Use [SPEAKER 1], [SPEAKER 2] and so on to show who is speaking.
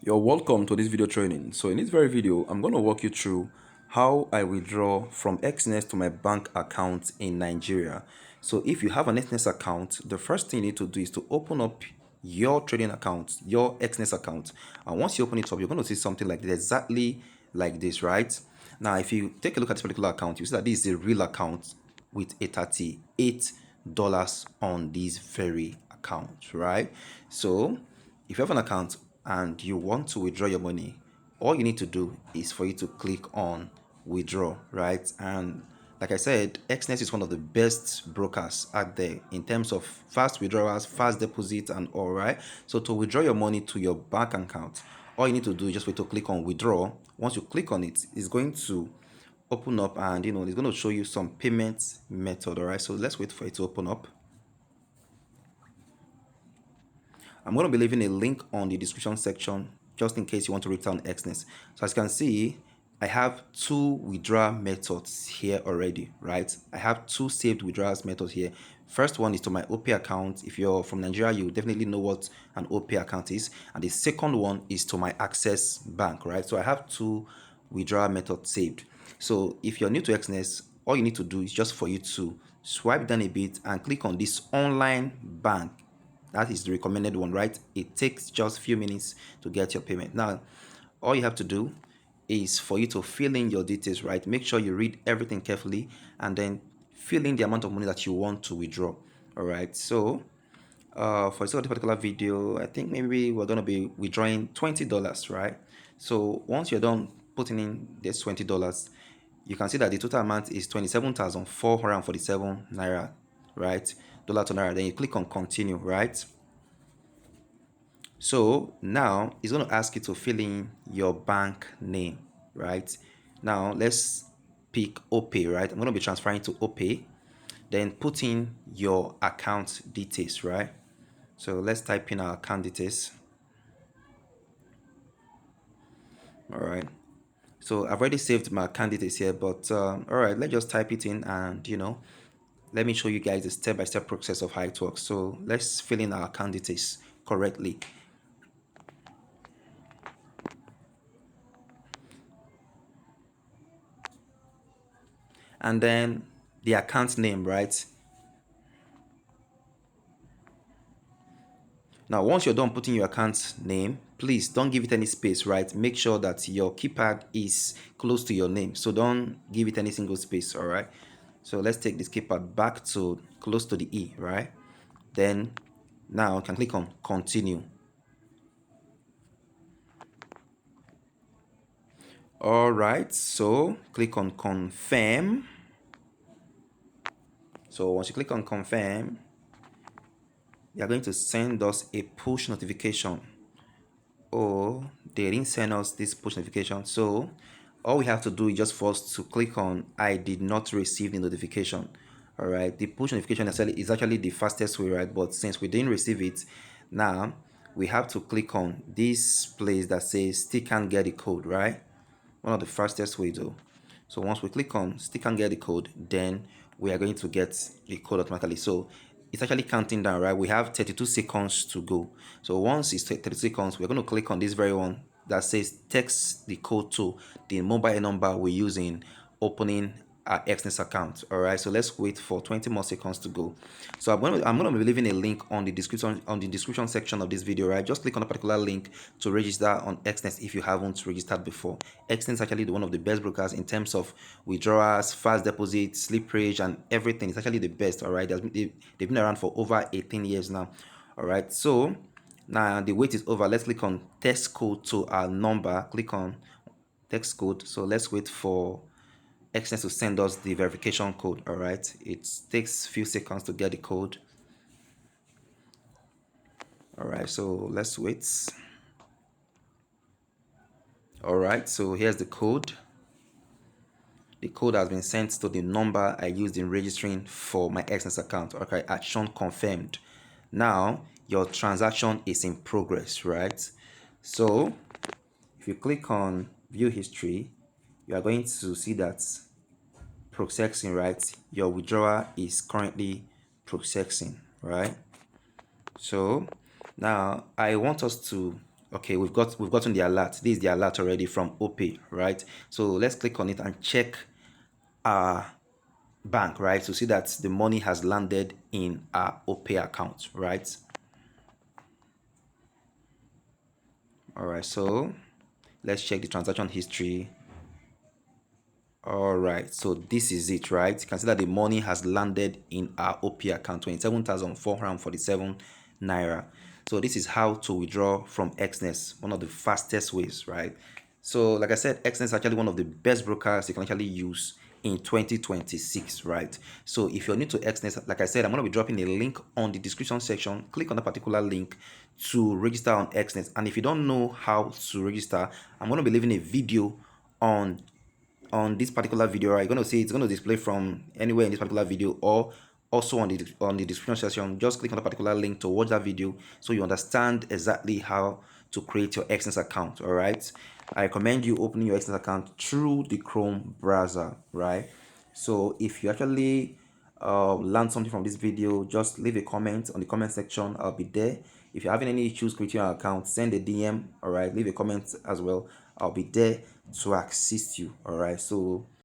[SPEAKER 1] You're welcome to this video training. So in this very video, I'm going to walk you through how I withdraw from Exness to my bank account in Nigeria. So if you have an Exness account, the first thing you need to do is to open up your trading account, your Exness account. And once you open it up, you're going to see something like this, exactly like this, right? Now, if you take a look at this particular account, you see that this is a real account with a $38 on this very account, right? So if you have an account and you want to withdraw your money, all you need to do is for you to click on withdraw, right? And like I said, Exness is one of the best brokers out there in terms of fast withdrawals, fast deposits, and all, right? So to withdraw your money to your bank account, all you need to do is just wait to click on withdraw. Once you click on it, it's going to open up, and it's going to show you some payment method. All right, so let's wait for it to open up. I'm going to be leaving a link on the description section just in case you want to return Exness. So as you can see, I have two withdrawal methods here already, right? I have two saved withdrawals methods here. First one is to my OP account. If you're from Nigeria, you definitely know what an OP account is. And the second one is to my Access Bank, right? So I have two withdrawal methods saved. So if you're new to Exness, all you need to do is just for you to swipe down a bit and click on this online bank. That is the recommended one, right? It takes just a few minutes to get your payment. Now, all you have to do is for you to fill in your details, right? Make sure you read everything carefully and then fill in the amount of money that you want to withdraw. All right. So, for this particular video, I think maybe we're going to be withdrawing $20, right? So once you're done putting in this $20, you can see that the total amount is 27,447 naira, right? Dollar to naira. Then you click on continue, right? So now it's going to ask you to fill in your bank name, right? Now let's pick OPay, right? I'm going to be transferring to OPay. Then put in your account details, right? So let's type in our account details. All right. So I've already saved my account details here, but all right, let's just type it in and let me show you guys the step-by-step process of how it works. So let's fill in our account details correctly. And then the account name, right? Now, once you're done putting your account name, please don't give it any space, right? Make sure that your keypad is close to your name. So don't give it any single space, all right? So let's take this keypad back to close to the E, right? Then now you can click on continue. All right, so click on confirm. So once you click on confirm, they are going to send us a push notification. Oh, they didn't send us this push notification. So all we have to do is just for us to click on I did not receive the notification. All right, the push notification is actually the fastest way, right? But since we didn't receive it, now we have to click on this place that says still can't get the code, right? One of the fastest ways though. So once we click on still can't get the code, then we are going to get the code automatically. So it's actually counting down, right? We have 32 seconds to go. So once it's 30 seconds, we're going to click on this very one that says text the code to the mobile number we're using opening our Exness account. All right, so let's wait for 20 more seconds to go. So I'm going to be leaving a link on the description section of this video, right? Just click on a particular link to register on Exness if you haven't registered before. Exness is actually one of the best brokers in terms of withdrawals, fast deposits, slippage, and everything. It's actually the best. All right, they've been around for over 18 years now. All right, so now the wait is over. Let's click on text code to our number. Click on text code. So let's wait for Exness to send us the verification code. All right, it takes a few seconds to get the code. All right, so let's wait. All right, so here's the code. The code has been sent to the number I used in registering for my Exness account. Okay, action confirmed. Now your transaction is in progress, right? So if you click on view history, you are going to see that processing, right? Your withdrawal is currently processing, right? So now I want us to Okay, we've gotten the alert. This is the alert already from OPay, right? So let's click on it and check our bank, right, to see that the money has landed in our OPay account, right? All right, so let's check the transaction history. All right, so this is it, right? You can see that the money has landed in our OP account, 27,447 naira. So this is how to withdraw from Exness, one of the fastest ways, right? So like I said, Exness is actually one of the best brokers you can actually use in 2026, right? So if you're new to Exness, like I said, I'm going to be dropping a link on the description section. Click on that particular link to register on Exness. And if you don't know how to register, I'm going to be leaving a video on this particular video, right? You're going to see it's going to display from anywhere in this particular video, or also on the description section. Just click on the particular link to watch that video so you understand exactly how to create your Exness account. All right, I recommend you opening your Exness account through the Chrome browser, right? So if you actually learn something from this video, just leave a comment on the comment section. I'll be there. If you're having any issues creating your account, send a DM. All right, leave a comment as well. I'll be there to assist you. All right, so